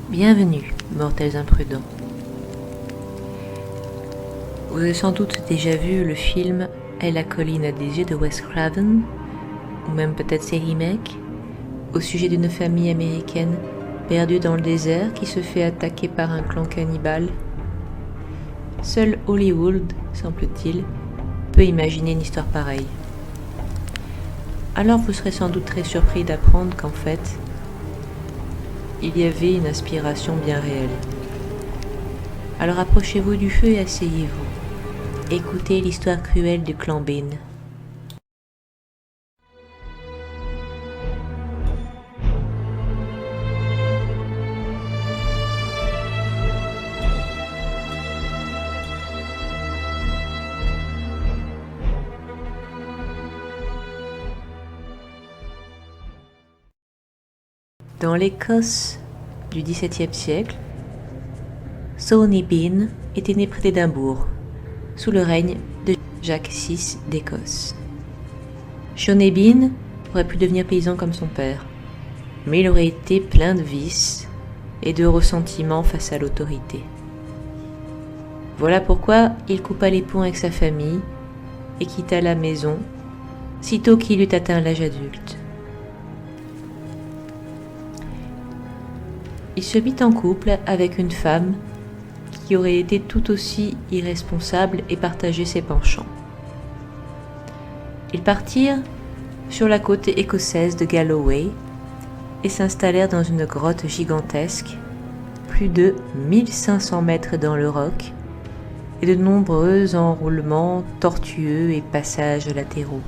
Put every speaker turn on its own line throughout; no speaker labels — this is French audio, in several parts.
Bienvenue, mortels imprudents. Vous avez sans doute déjà vu le film Et la colline a des yeux de Wes Craven, ou même peut-être ses remakes, au sujet d'une famille américaine perdue dans le désert qui se fait attaquer par un clan cannibale. Seul Hollywood, semble-t-il, peut imaginer une histoire pareille. Alors vous serez sans doute très surpris d'apprendre qu'en fait, il y avait une inspiration bien réelle. Alors approchez-vous du feu et asseyez-vous. Écoutez l'histoire cruelle du clan Bean. Dans l'Écosse du XVIIe siècle, Sawney Bean était né près d'Édimbourg, sous le règne de Jacques VI d'Écosse. Sawney Bean aurait pu devenir paysan comme son père, mais il aurait été plein de vices et de ressentiments face à l'autorité. Voilà pourquoi il coupa les ponts avec sa famille et quitta la maison sitôt qu'il eut atteint l'âge adulte. Il se mit en couple avec une femme qui aurait été tout aussi irresponsable et partageait ses penchants. Ils partirent sur la côte écossaise de Galloway et s'installèrent dans une grotte gigantesque, plus de 1500 mètres dans le roc, et de nombreux enroulements tortueux et passages latéraux.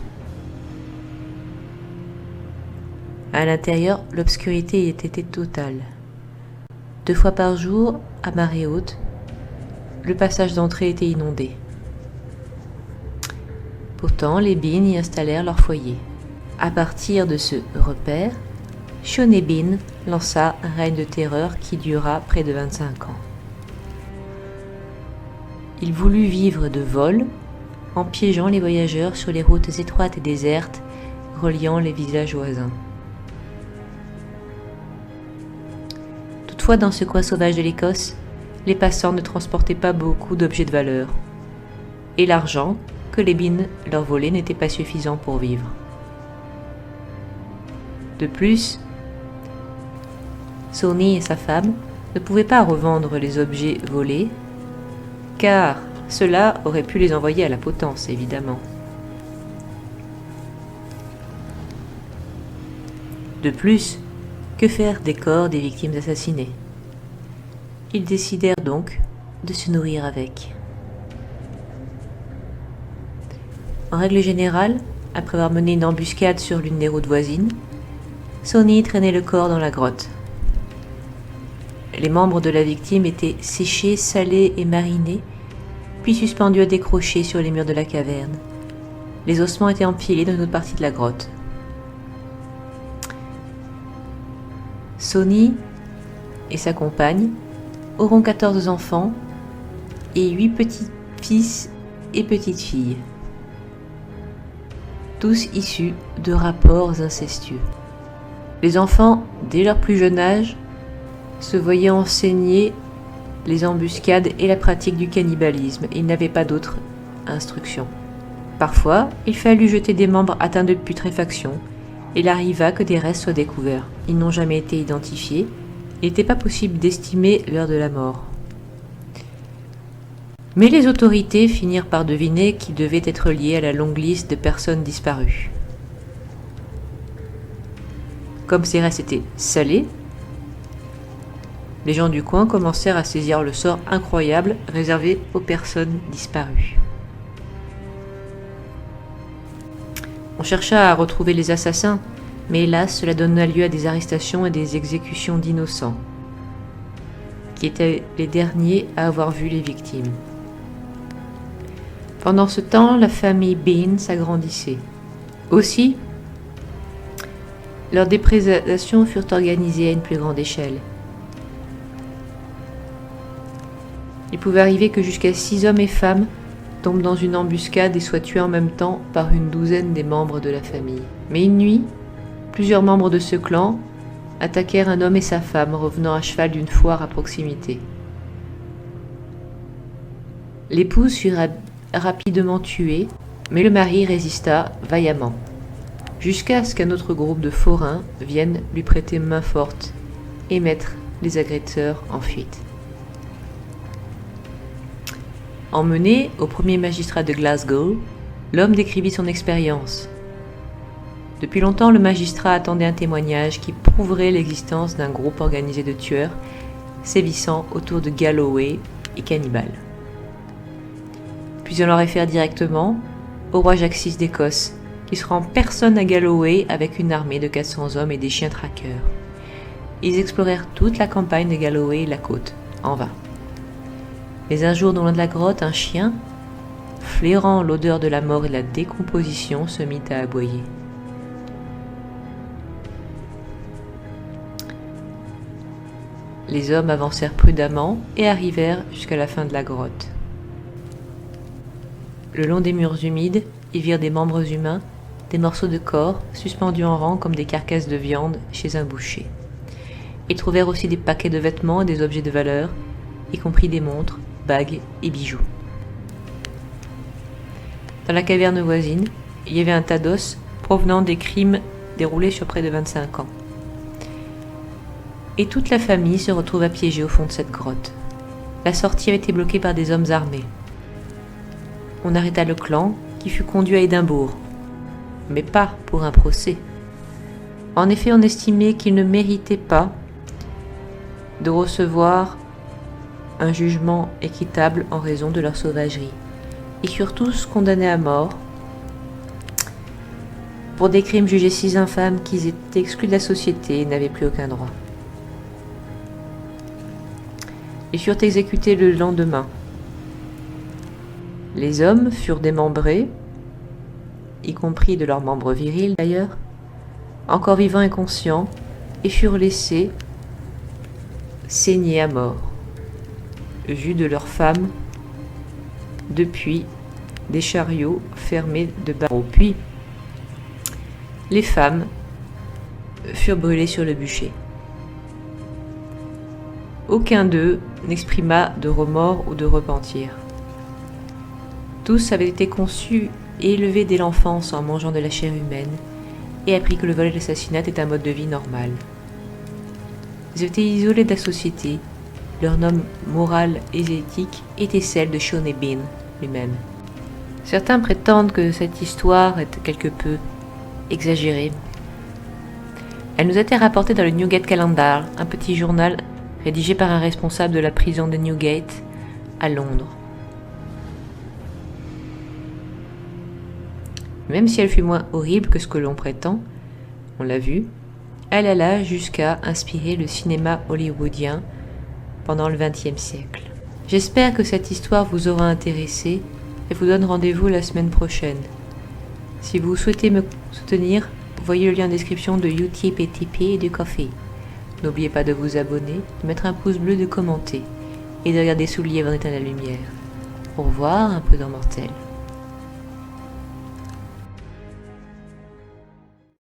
À l'intérieur, l'obscurité était totale. 2 fois par jour, à marée haute, le passage d'entrée était inondé. Pourtant, les Bean y installèrent leur foyer. À partir de ce repère, Sawney Bean lança un règne de terreur qui dura près de 25 ans. Il voulut vivre de vol en piégeant les voyageurs sur les routes étroites et désertes reliant les villages voisins. Toutefois, dans ce coin sauvage de l'Écosse, les passants ne transportaient pas beaucoup d'objets de valeur, et l'argent que les Bean leur volaient n'était pas suffisant pour vivre. De plus, Sawney et sa femme ne pouvaient pas revendre les objets volés, car cela aurait pu les envoyer à la potence, évidemment. De plus, que faire des corps des victimes assassinées? Ils décidèrent donc de se nourrir avec. En règle générale, après avoir mené une embuscade sur l'une des routes voisines, Sawney traînait le corps dans la grotte. Les membres de la victime étaient séchés, salés et marinés, puis suspendus à des crochets sur les murs de la caverne. Les ossements étaient empilés dans une autre partie de la grotte. Sawney et sa compagne auront 14 enfants et 8 petits-fils et petites-filles, tous issus de rapports incestueux. Les enfants, dès leur plus jeune âge, se voyaient enseigner les embuscades et la pratique du cannibalisme, et ils n'avaient pas d'autres instructions. Parfois, il fallut jeter des membres atteints de putréfaction, et il arriva que des restes soient découverts. Ils n'ont jamais été identifiés. Il n'était pas possible d'estimer l'heure de la mort. Mais les autorités finirent par deviner qu'ils devaient être liés à la longue liste de personnes disparues. Comme ces restes étaient salés, les gens du coin commencèrent à saisir le sort incroyable réservé aux personnes disparues. On chercha à retrouver les assassins, mais hélas, cela donna lieu à des arrestations et des exécutions d'innocents, qui étaient les derniers à avoir vu les victimes. Pendant ce temps, la famille Bean s'agrandissait. Aussi, leurs déprédations furent organisées à une plus grande échelle. Il pouvait arriver que jusqu'à 6 hommes et femmes tombent dans une embuscade et soient tués en même temps par une douzaine des membres de la famille. Mais une nuit, plusieurs membres de ce clan attaquèrent un homme et sa femme revenant à cheval d'une foire à proximité. L'épouse fut rapidement tuée, mais le mari résista vaillamment, jusqu'à ce qu'un autre groupe de forains vienne lui prêter main forte et mettre les agresseurs en fuite. Emmené au premier magistrat de Glasgow, l'homme décrivit son expérience. Depuis longtemps, le magistrat attendait un témoignage qui prouverait l'existence d'un groupe organisé de tueurs sévissant autour de Galloway et cannibales. Puis on le réfère directement au roi Jacques VI d'Écosse, qui se rend en personne à Galloway avec une armée de 400 hommes et des chiens traqueurs. Ils explorèrent toute la campagne de Galloway et la côte, en vain. Mais un jour, dans l'un de la grotte, un chien, flairant l'odeur de la mort et de la décomposition, se mit à aboyer. Les hommes avancèrent prudemment et arrivèrent jusqu'à la fin de la grotte. Le long des murs humides, ils virent des membres humains, des morceaux de corps suspendus en rang comme des carcasses de viande chez un boucher. Ils trouvèrent aussi des paquets de vêtements et des objets de valeur, y compris des montres, bagues et bijoux. Dans la caverne voisine, il y avait un tas d'os provenant des crimes déroulés sur près de 25 ans. Et toute la famille se retrouva piégée au fond de cette grotte. La sortie avait été bloquée par des hommes armés. On arrêta le clan, qui fut conduit à Édimbourg, mais pas pour un procès. En effet, on estimait qu'ils ne méritaient pas de recevoir un jugement équitable en raison de leur sauvagerie. Ils furent tous condamnés à mort pour des crimes jugés si infâmes qu'ils étaient exclus de la société et n'avaient plus aucun droit. Ils furent exécutés le lendemain. Les hommes furent démembrés, y compris de leurs membres virils d'ailleurs, encore vivants et conscients, et furent laissés saigner à mort, vus de leurs femmes depuis des chariots fermés de barreaux. Puis, les femmes furent brûlées sur le bûcher. Aucun d'eux n'exprima de remords ou de repentir. Tous avaient été conçus et élevés dès l'enfance en mangeant de la chair humaine et appris que le vol et l'assassinat est un mode de vie normal. Ils étaient isolés de la société. Leur norme morale et éthique était celle de Sean Bean lui-même. Certains prétendent que cette histoire est quelque peu exagérée. Elle nous a été rapportée dans le Newgate Calendar, un petit journal rédigé par un responsable de la prison de Newgate à Londres. Même si elle fut moins horrible que ce que l'on prétend, on l'a vu, elle alla jusqu'à inspirer le cinéma hollywoodien pendant le XXe siècle. J'espère que cette histoire vous aura intéressé et vous donne rendez-vous la semaine prochaine. Si vous souhaitez me soutenir, voyez le lien en description de Utip et Tipeee et du Ko-fi. N'oubliez pas de vous abonner, de mettre un pouce bleu, de commenter et de regarder sous le lit avant d'éteindre la lumière. Au revoir, un prudent mortel.